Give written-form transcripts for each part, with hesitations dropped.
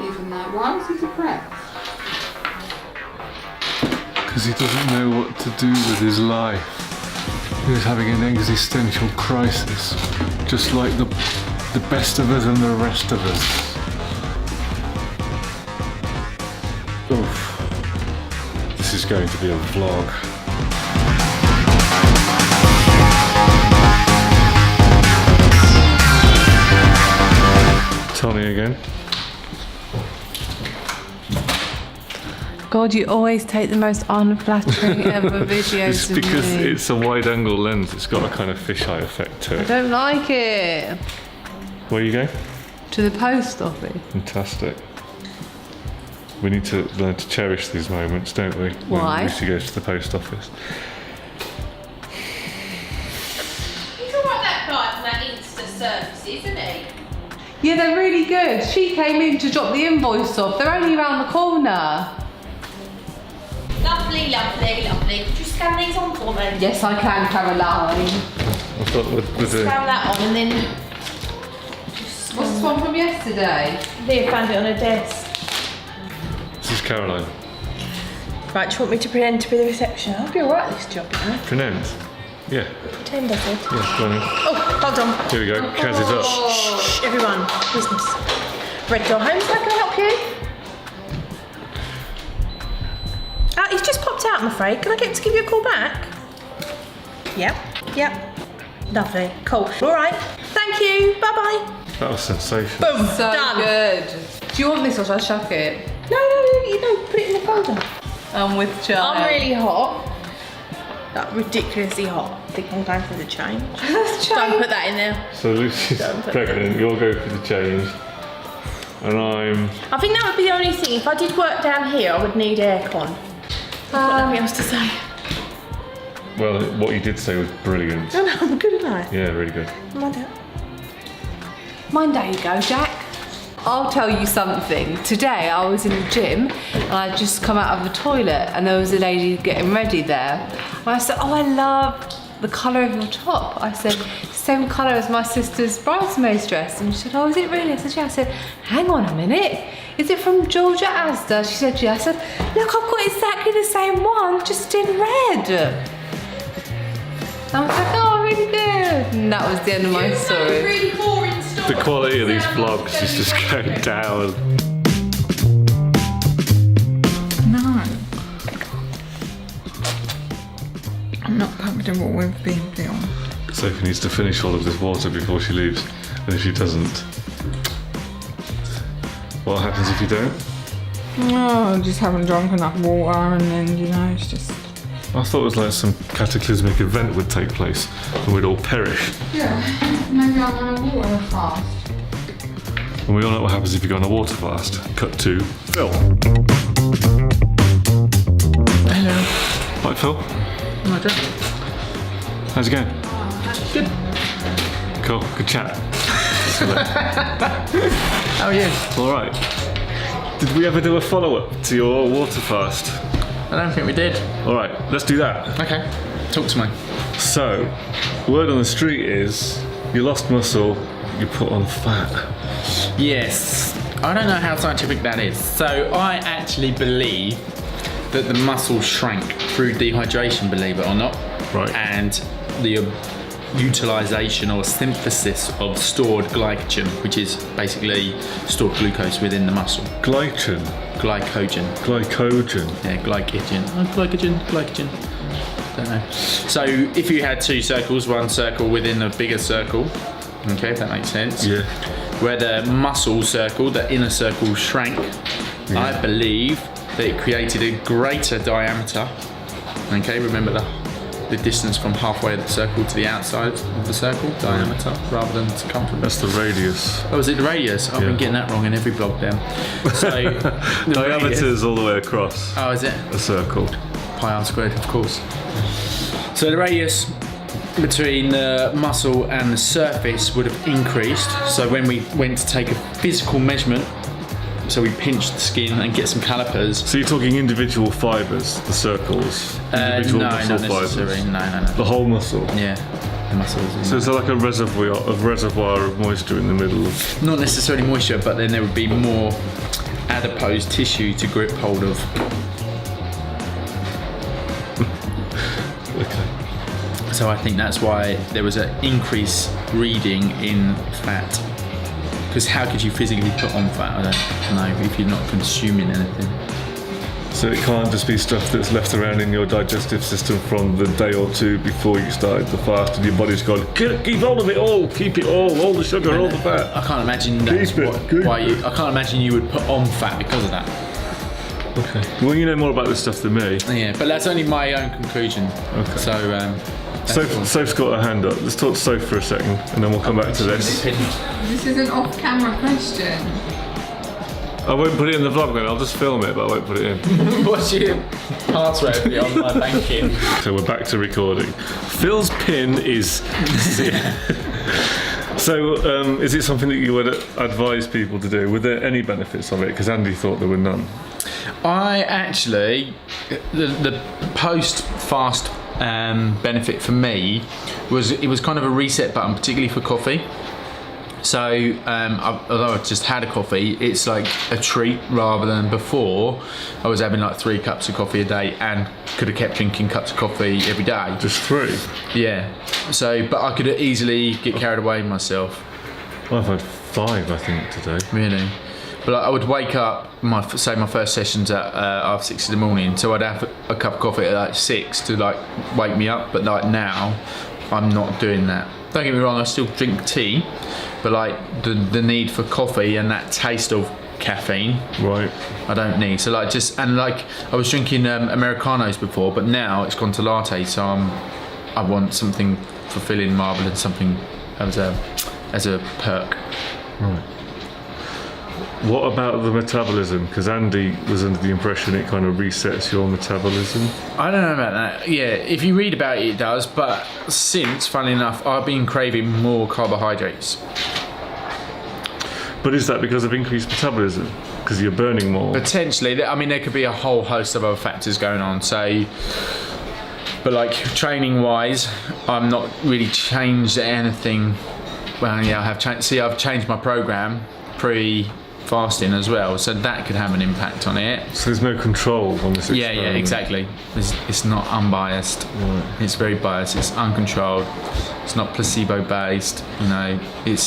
Even though, why was he depressed? Because he doesn't know what to do with his life. He was having an existential crisis, just like the best of us and the rest of us. Oof. This is going to be a vlog. Tell me again. God, you always take the most unflattering ever videos It's of because me. it's a wide-angle lens. It's got a kind of fisheye effect to I it. don't like it. Where are you going? To the post office. Fantastic. We need to learn to cherish these moments, don't we? Why? When Lucy goes to the post office. He's all right, that guy from that Insta service, isn't he? Yeah, they're really good. She came in to drop the invoice off. They're only around the corner. Lovely, lovely, lovely. Could you scan these on for me? Yes, I can, Caroline. I thought we're doing... Scan that on and then... What's this one from yesterday? Leah found it on her desk. This is Caroline. Right, do you want me to pretend to be the reception? I'll be alright at this job, you know. Pronounce. Yeah. Pretend I said. Yeah, go on in. Oh, hold on. Here we go. Kaz is up. Shh, everyone. Business. Red Door Homes, how can I help you? He's just popped out, I'm afraid. Can I get him to give you a call back? Yep. Lovely. Cool. All right. Thank you. Bye-bye. That was sensational. Boom. So Done. good. Do you want this or shall I chuck it? No, put it in the folder. I'm with child. I'm really hot. Like, ridiculously hot. I think I'm going for the change. Let's Don't put that in there. So Lucy's pregnant, you'll go for the change. And I think that would be the only thing. If I did work down here, I would need aircon. I've got nothing else to say. well, what you did say was brilliant. No, I'm good, am I? Yeah, really good. Mine, there you go, Jack. I'll tell you something. Today I was in the gym and I'd just come out of the toilet and there was a lady getting ready there. And I said, oh, I love the colour of your top. I said, same colour as my sister's bridesmaid's dress. And she said, oh, is it really? I said, yeah. I said, hang on a minute. Is it from Georgia Asda? She said, yeah. I said, look, I've got exactly the same one, just in red. I was like, oh, really good. And that was the end of my story. Really boring story. The quality of these vlogs is just going down. No. I'm not comfortable with being filmed. Sophie needs to finish all of this water before she leaves. And if she doesn't, what happens if you don't? Oh, I just haven't drunk enough water and then, it's just... I thought it was like some cataclysmic event would take place and we'd all perish. Yeah, maybe I'm on a water fast. And we all know what happens if you go on a water fast. Cut to Phil. Hello. Right, Phil? No, I don't. How's it going? Good. Cool, good chat. How are you? All right. Did we ever do a follow-up to your water fast? I don't think we did. All right, let's do that. Okay, talk to me. So, word on the street is you lost muscle, you put on fat. Yes, I don't know how scientific that is. So I actually believe that the muscle shrank through dehydration, believe it or not. Right. And the utilization or synthesis of stored glycogen, which is basically stored glucose within the muscle. Glycogen. Glycogen. Glycogen. Yeah, glycogen. Oh, glycogen. Don't know. So if you had two circles, one circle within a bigger circle, okay, if that makes sense. Yeah. Where the muscle circle, the inner circle shrank, I believe that it created a greater diameter. Okay, remember the distance from halfway of the circle to the outside of the circle, diameter, rather than circumference. That's the radius. Oh, is it the radius? I've been Yeah. getting that wrong in every blog then. So, the Diameter radius- is all the way across Oh, is it? a circle. Pi r squared, of course. So the radius between the muscle and the surface would have increased. So when we went to take a physical measurement, so we pinched the skin and get some calipers. So you're talking individual fibres, the circles? No, Individual not muscle necessarily. fibres? No. The whole muscle? Yeah. the muscles. So it's like a reservoir of moisture in the middle of... Not necessarily moisture, but then there would be more adipose tissue to grip hold of. Okay. So I think that's why there was an increase reading in fat. Because how could you physically put on fat? I don't know, if you're not consuming anything. So it can't just be stuff that's left around in your digestive system from the day or two before you started the fast, and your body's gone, keep hold of it all, keep it all the sugar, all the fat. I can't imagine that's why I can't imagine you would put on fat because of that. Okay. Well, you know more about this stuff than me. Yeah, but that's only my own conclusion. Okay. So, Soph's got her hand up. Let's talk to Soph for a second, and then we'll come back to this. This is an off-camera question. I won't put it in the vlog then, I'll just film it, but I won't put it in. What's your password for the online banking? So we're back to recording. Phil's pin is... So, is it something that you would advise people to do? Were there any benefits of it? Because Andy thought there were none. I actually, the post-fast benefit for me was it was kind of a reset button, particularly for coffee. So although I just had a coffee, it's like a treat rather than before I was having like 3 cups of coffee a day and could have kept drinking cups of coffee every day. Just 3? Yeah. So, but I could easily get carried away myself. I've had 5, I think, today. Really? But like, I would wake up, my first sessions at half 6 in the morning, so I'd have a cup of coffee at like 6 to like wake me up. But like now, I'm not doing that. Don't get me wrong, I still drink tea, but like the need for coffee and that taste of caffeine, right, I don't need. So like I was drinking Americanos before, but now it's gone to latte. So I want something fulfilling rather than something as a perk. Right. What about the metabolism? Because Andy was under the impression it kind of resets your metabolism. I don't know about that. Yeah, if you read about it, it does. But since, funnily enough, I've been craving more carbohydrates. But is that because of increased metabolism? Because you're burning more? Potentially. I mean, there could be a whole host of other factors going on. So, but like training-wise, I'm not really changed anything. Well, yeah, I have changed. See, I've changed my program pre-fasting as well, so that could have an impact on it. So there's no control on this experiment? Yeah, exactly. It's not unbiased. Right. It's very biased. It's uncontrolled. It's not placebo-based. You know, there's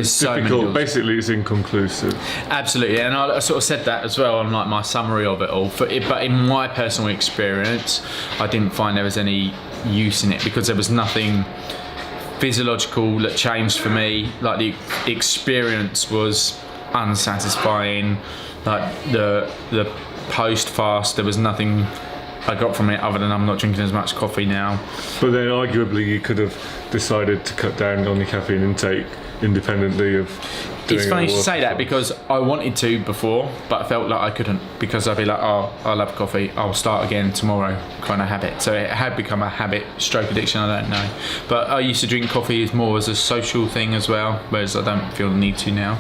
so many. Basically, it's inconclusive. Absolutely, and I sort of said that as well on like my summary of it all. But in my personal experience, I didn't find there was any use in it because there was nothing physiological that changed for me. Like the experience was unsatisfying. Like the post fast, there was nothing I got from it other than I'm not drinking as much coffee now. But then arguably you could have decided to cut down on your caffeine intake independently of doing. It's funny to say that because I wanted to before, but I felt like I couldn't because I'd be like, oh, I'll have coffee, I'll start again tomorrow kind of habit. So it had become a habit, stroke addiction, I don't know. But I used to drink coffee more as a social thing as well, whereas I don't feel the need to now.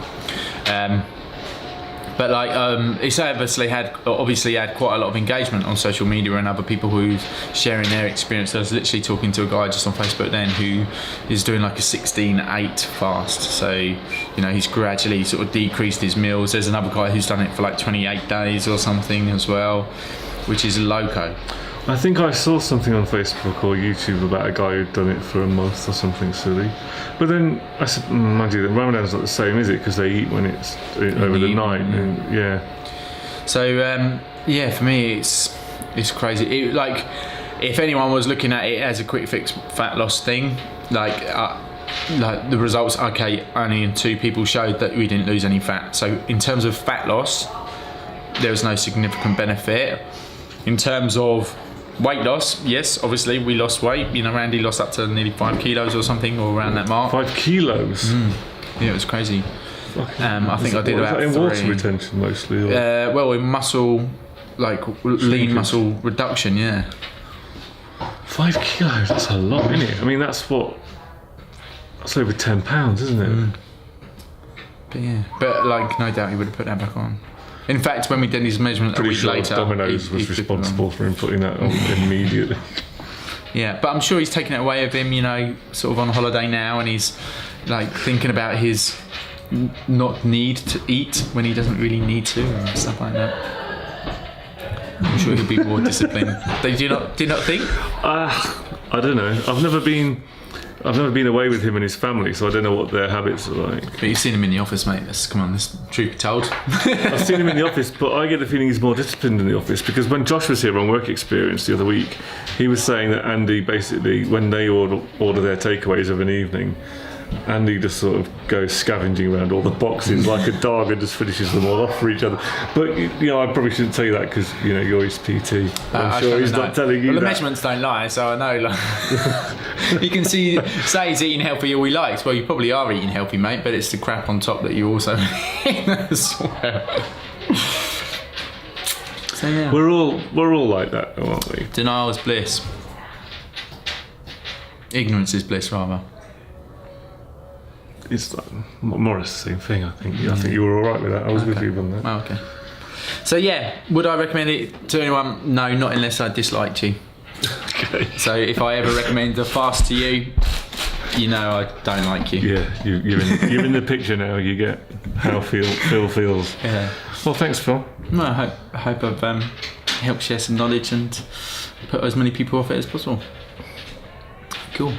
But like, it's obviously had quite a lot of engagement on social media and other people who's sharing their experience. I was literally talking to a guy just on Facebook then who is doing like a 16-8 fast. So, you know, he's gradually sort of decreased his meals. There's another guy who's done it for like 28 days or something as well, which is loco. I think I saw something on Facebook or YouTube about a guy who'd done it for a month or something silly. But then I said, mind you, Ramadan's not the same, is it? Because they eat when it's over the night. And, yeah. So yeah, for me it's crazy. Like, if anyone was looking at it as a quick fix fat loss thing, like the results, okay, only 2 people showed that we didn't lose any fat. So in terms of fat loss, there was no significant benefit. In terms of weight loss, yes, obviously we lost weight. You know, Randy lost up to nearly 5 kilos or something, or around that mark. 5 kilos? Yeah, it was crazy. I think I did about 3. In water retention mostly? Or? Well, in muscle, like lean muscle reduction, yeah. 5 kilos, that's a lot, isn't it? I mean, that's over 10 pounds, isn't it? But yeah, but like no doubt he would have put that back on. In fact, when we did his measurement a week later, Domino's was responsible for him putting that on immediately. Yeah, but I'm sure he's taken it away of him, you know, sort of on holiday now, and he's like thinking about his not need to eat when he doesn't really need to and stuff like that. I'm sure he'll be more disciplined. Do you not think? I don't know. I've never been away with him and his family, so I don't know what their habits are like. But you've seen him in the office, mate. Come on, this truth be told. I've seen him in the office, but I get the feeling he's more disciplined in the office, because when Josh was here on Work Experience the other week, he was saying that Andy basically, when they order their takeaways of an evening, Andy just sort of goes scavenging around all the boxes like a dog and just finishes them all off for each other. But, you know, I probably shouldn't tell you that because, you know, you're his PT. I'm sure he's not telling you the that. measurements don't lie, so I know. Like, you can say he's eating healthy all he likes. Well, you probably are eating healthy, mate, but it's the crap on top that you also eat as well. So, yeah. We're all like that, though, aren't we? Denial is bliss. Ignorance is bliss, rather. It's like, more or less the same thing, I think. I think you were all right with that. I was with you on that. Oh, okay. So yeah, would I recommend it to anyone? No, not unless I disliked you. Okay. So if I ever recommend a fast to you, you know I don't like you. Yeah, you're in the picture now. You get how Phil feels. Yeah. Well, thanks, Phil. Well, I hope I've helped share some knowledge and put as many people off it as possible. Cool.